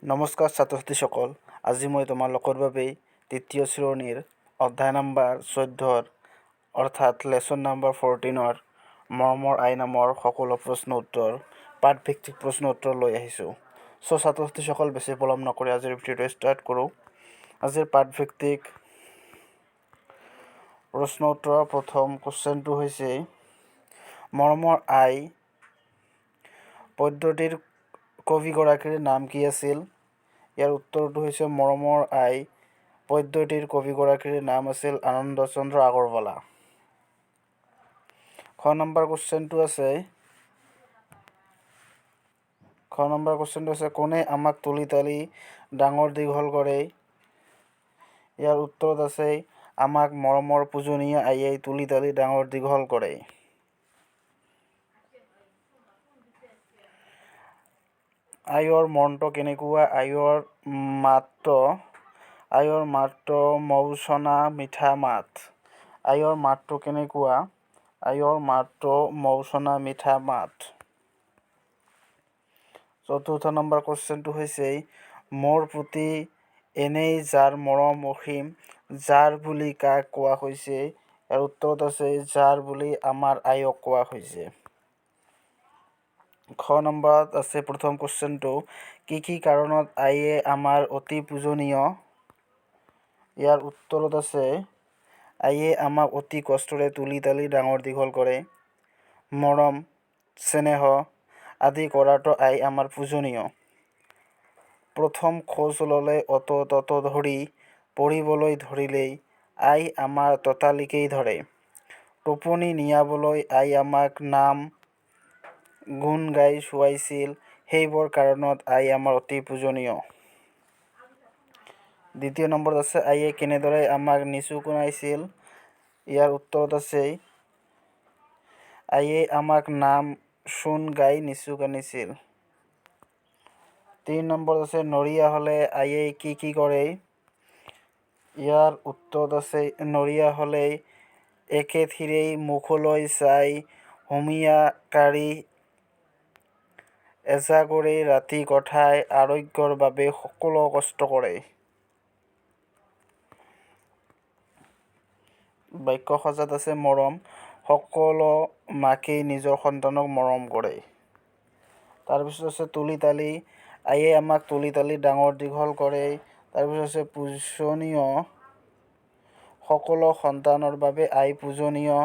নমস্কাৰ ছাত্ৰ-ছাত্ৰীসকল, আজি মই তোমালোকৰ বাবে তৃতীয় শ্ৰেণীৰ অধ্যায় নম্বৰ 14 অৰ্থাৎ লেচন নম্বৰ 14 মৰমৰ আই নামৰ সকলো প্ৰশ্ন উত্তৰ পাঠভিত্তিক প্ৰশ্ন উত্তৰ লৈ আহিছোঁ। ছাত্ৰ-ছাত্ৰীসকল বেছি পলম নকৰি আজিৰ ভিডিঅ'টো ষ্টাৰ্ট কৰোঁ। আজিৰ পাঠভিত্তিক প্ৰশ্ন উত্তৰৰ প্ৰথম কুৱেশ্যনটো হৈছে মৰমৰ আই পদ্যটিৰ কবিগৰাকীৰ নাম কি আছিল? ইয়াৰ উত্তৰটো হৈছে মৰমৰ আই পদ্যটিৰ কবিগৰাকীৰ নাম আছিল আনন্দচন্দ্ৰ আগৰৱালা। খ নম্বৰ কুৱেশ্যনটো আছে কোনে আমাক তুলি তালি ডাঙৰ দীঘল কৰে? ইয়াৰ উত্তৰত আছে আমাক মৰমৰ পূজনীয়া আইয়ে তুলি তালি ডাঙৰ দীঘল কৰে। আইৰ মন্ত্ৰ কেনেকুৱা? আইৰ মাতটো মৌচনা মিঠা মাত। আইৰ মাতটো কেনেকুৱা? আইৰ মাতটো মৌচনা মিঠা মাত। চতুৰ্থ নম্বৰ কুৱেশ্যনটো হৈছে মোৰ প্ৰতি এনেই যাৰ মৰম অসীম, যাৰ বুলি কাক কোৱা হৈছে? ইয়াৰ উত্তৰত আছে যাৰ বুলি আমাৰ আইক কোৱা হৈছে। খ নম্বৰত আছে প্ৰথম কুৱেশ্যনটো কি কাৰণত আইয়ে আমাৰ অতি পূজনীয়? ইয়াৰ উত্তৰত আছে আইয়ে আমাক অতি কষ্টৰে তুলি তালি ডাঙৰ দীঘল কৰে। মৰম চেনেহ আদি কৰাতো আই আমাৰ পূজনীয়। প্ৰথম খোজ ল'লে অত তত ধৰি পঢ়িবলৈ ধৰিলেই আই আমাৰ ততালিকেই ধৰে। টোপনি নিয়াবলৈ আই আমাক নাম গুণ গাই শুৱাইছিল। সেইবোৰ কাৰণত আই আমাৰ অতি পূজনীয়। দ্বিতীয় নম্বৰত আছে আইয়ে কেনেদৰে আমাক নিচুকনাইছিল? ইয়াৰ উত্তৰত আছে আইয়ে আমাক নাম সোণ গাই নিচুকানিছিল। ৩ নম্বৰত আছে নৰীয়া হ'লে আইয়ে কি কৰে? ইয়াৰ উত্তৰত আছে নৰীয়া হ'লে একেথিৰেই মুখলৈ চাই হুমিয়া কাঢ়ি এজাগৰে ৰাতি কটাই আৰোগ্যৰ বাবে সকলো কষ্ট কৰে। বাক্য সজাত আছে মৰম সকলো মাকেই নিজৰ সন্তানক মৰম কৰে। তাৰপিছত আছে তুলি তালি আইয়ে আমাক তুলি তালি ডাঙৰ দীঘল কৰে। তাৰপিছত আছে পূজনীয় সকলো সন্তানৰ বাবে আই পূজনীয়।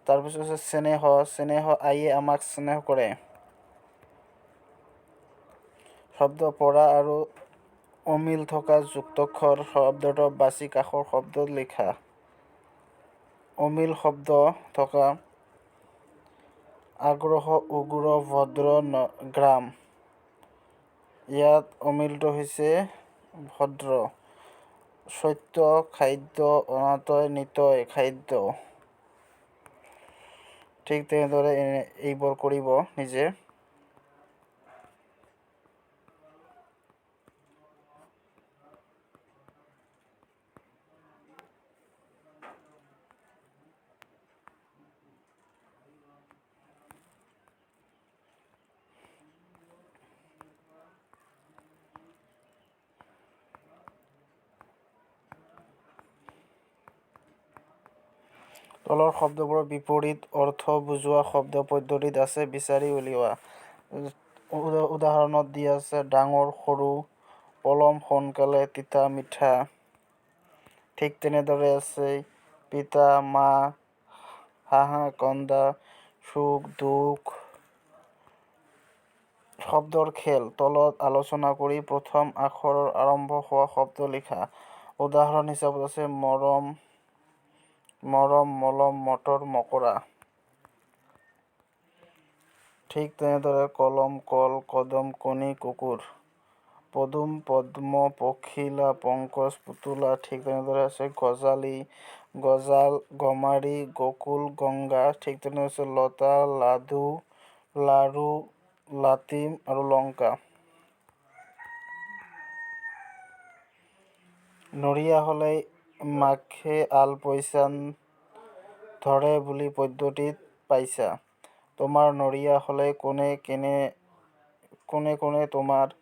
তাৰপিছত আছে চেনেহ আইয়ে আমাক চেনেহ কৰে। শব্দ পঢ়া আৰু অমিল থকা যুক্তাক্ষৰ শব্দটো বাছি কাষৰ শব্দত লিখা। অমিল শব্দ থকা আগ্ৰহ উগ্ৰ ভদ্ৰ গ্ৰাম। ইয়াত অমিলটো হৈছে ভদ্ৰ। সত্য খাদ্য অনাতয় নিতয় খাদ্য। ঠিক তেনেদৰে এইবোৰ কৰিব নিজে। তলৰ শব্দবোৰৰ বিপৰীত অৰ্থ বুজোৱা শব্দ পদ্ধতিত আছে বিচাৰি উলিওৱা। উদাহৰণত দিয়া আছে ডাঙৰ সৰু, পলম সোনকালে, তিতা মিঠা। ঠিক তেনেদৰে আছে পিতা মা, হাঁহা কন্দা, সুখ দুখ। শব্দৰ খেল তলত আলোচনা কৰি প্ৰথম আখৰৰ আৰম্ভ হোৱা শব্দ লিখা। উদাহৰণ হিচাপত আছে মৰম মলম মটৰ মকৰা। ঠিক তেনেদৰে কলম কল কদম কণী কুকুৰ। পদুম পদ্ম পখিলা পংকজ পুতলা। ঠিক তেনেদৰে আছে গজালি গজাল গমাৰি গকুল গংগা। ঠিক তেনেদৰে আছে লতা লাডু লাৰু লাটিম আৰু লংকা। নৰীয়া হ'লেই মাকে আলপৈচান ধৰে বুলি পদ্যটিত পাইছা। তোমাৰ নৰীয়া হ'লে কোনে কোনে তোমাৰ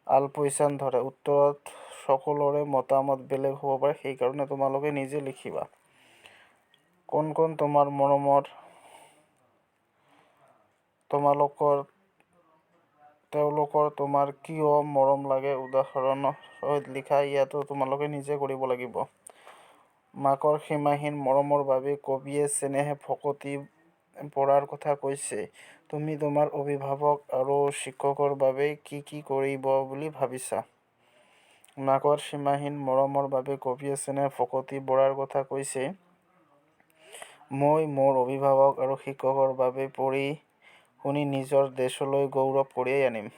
আলপৈচান ধৰে। উত্তৰত সকলোৰে মতামত বেলেগ হ'ব পাৰে, সেইকাৰণে তোমালোকে নিজে লিখিবা। কোন কোন তোমাৰ মৰমৰ, তেওঁলোকৰ তোমাৰ কিয় মৰম লাগে উদাহৰণৰ সহিত লিখা। ইয়াতো তোমালোকে নিজে কৰিব লাগিব। মাকৰ সীমাহীন মৰমৰ বাবে কবিয়ে চেনেহ ভকতি বৰাৰ কথা কৈছে। তুমি তোমাৰ অভিভাৱক আৰু শিক্ষকৰ বাবে কি কি কৰিব বুলি ভাবিছা? মাকৰ সীমাহীন মৰমৰ বাবে কবিয়ে চেনেহ ভকতি বৰাৰ কথা কৈছে। মই মোৰ অভিভাৱক আৰু শিক্ষকৰ বাবে পঢ়ি শুনি নিজৰ দেশলৈ গৌৰৱ কঢ়িয়াই আনিম।